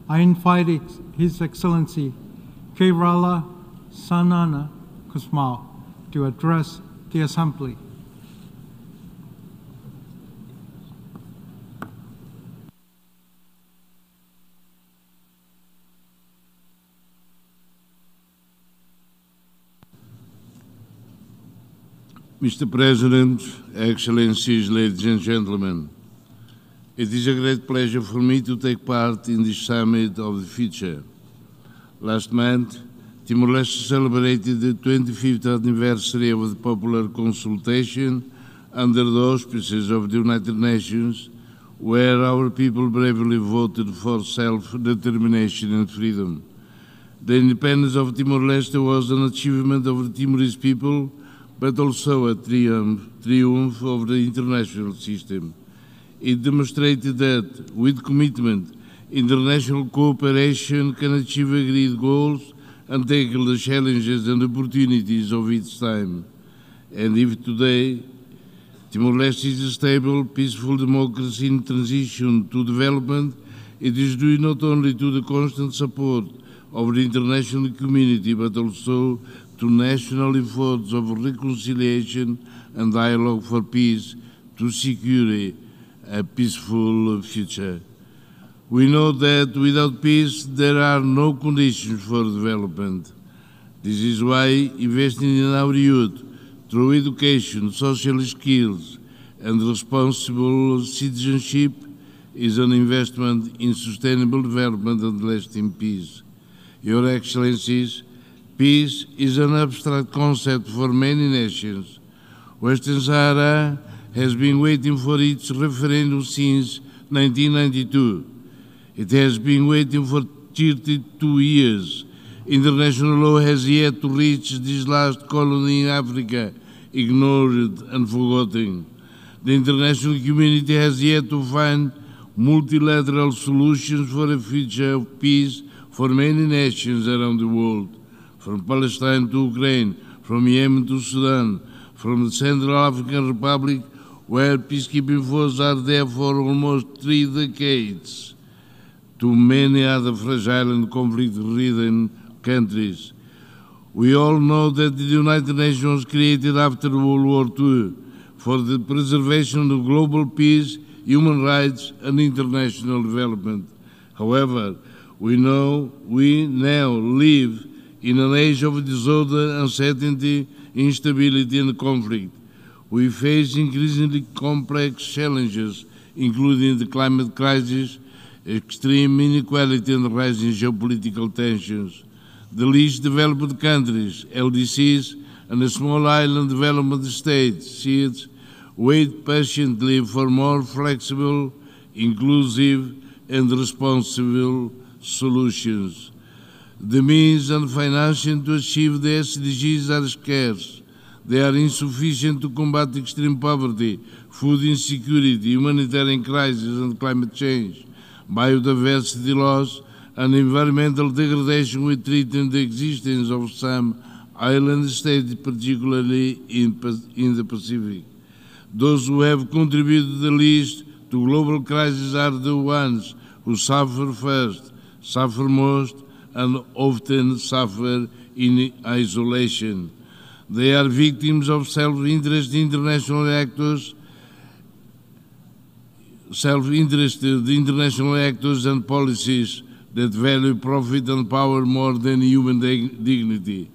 I invite His Excellency Kerala Sanana Kusmal to address the Assembly. Mr. President, Excellencies, ladies and gentlemen, it is a great pleasure for me to take part in this Summit of the Future. Last month, Timor-Leste celebrated the 25th anniversary of the popular consultation under the auspices of the United Nations, where our people bravely voted for self-determination and freedom. The independence of Timor-Leste was an achievement of the Timorese people, but also a triumph of the international system. It demonstrated that, with commitment, international cooperation can achieve agreed goals and tackle the challenges and opportunities of its time. And if today Timor-Leste is a stable, peaceful democracy in transition to development, it is due not only to the constant support of the international community, but also to national efforts of reconciliation and dialogue for peace to secure a peaceful future. We know that without peace, there are no conditions for development. This is why investing in our youth through education, social skills, and responsible citizenship is an investment in sustainable development and lasting peace. Your Excellencies, peace is an abstract concept for many nations. Western Sahara has been waiting for its referendum since 1992. It has been waiting for 32 years. International law has yet to reach this last colony in Africa, ignored and forgotten. The international community has yet to find multilateral solutions for a future of peace for many nations around the world, from Palestine to Ukraine, from Yemen to Sudan, from the Central African Republic, where peacekeeping forces are there for almost 3 decades, to many other fragile and conflict-ridden countries. We all know that the United Nations was created after World War II for the preservation of global peace, human rights, and international development. However, we now live in an age of disorder, uncertainty, instability, and conflict. We face increasingly complex challenges, including the climate crisis, extreme inequality, and rising geopolitical tensions. The least developed countries, LDCs, and the small island development states, SEADs, wait patiently for more flexible, inclusive, and responsible solutions. The means and financing to achieve the SDGs are scarce. They are insufficient to combat extreme poverty, food insecurity, humanitarian crisis and climate change, biodiversity loss, and environmental degradation, which threaten the existence of some island states, particularly in the Pacific. Those who have contributed the least to global crises are the ones who suffer first, suffer most, and often suffer in isolation. They are victims of self-interested international actors and policies that value profit and power more than human dignity.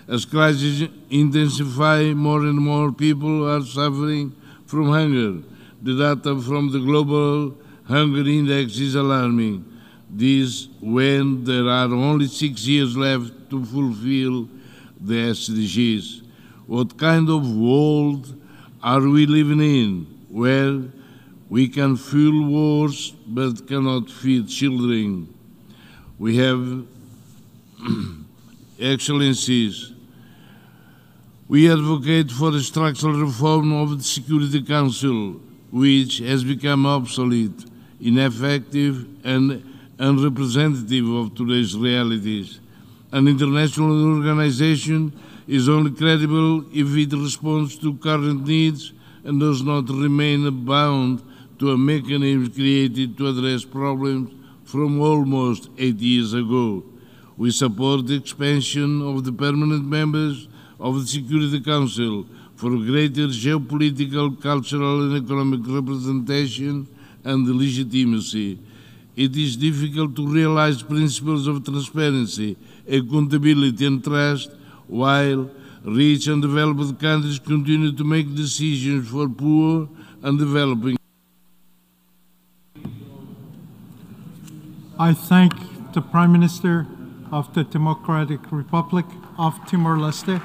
As crises intensify, more and more people are suffering from hunger. The data from the Global Hunger Index is alarming. This when there are only 6 years left to fulfill the SDGs. What kind of world are we living in, where we can fuel wars but cannot feed children? We have, Excellencies, we advocate for a structural reform of the Security Council, which has become obsolete, ineffective, and unrepresentative of today's realities. An international organization is only credible if it responds to current needs and does not remain bound to a mechanism created to address problems from almost 8 years ago. We support the expansion of the permanent members of the Security Council for greater geopolitical, cultural and economic representation and legitimacy. It is difficult to realize principles of transparency, accountability and trust while rich and developed countries continue to make decisions for poor and developing. I thank the Prime Minister of the Democratic Republic of Timor-Leste,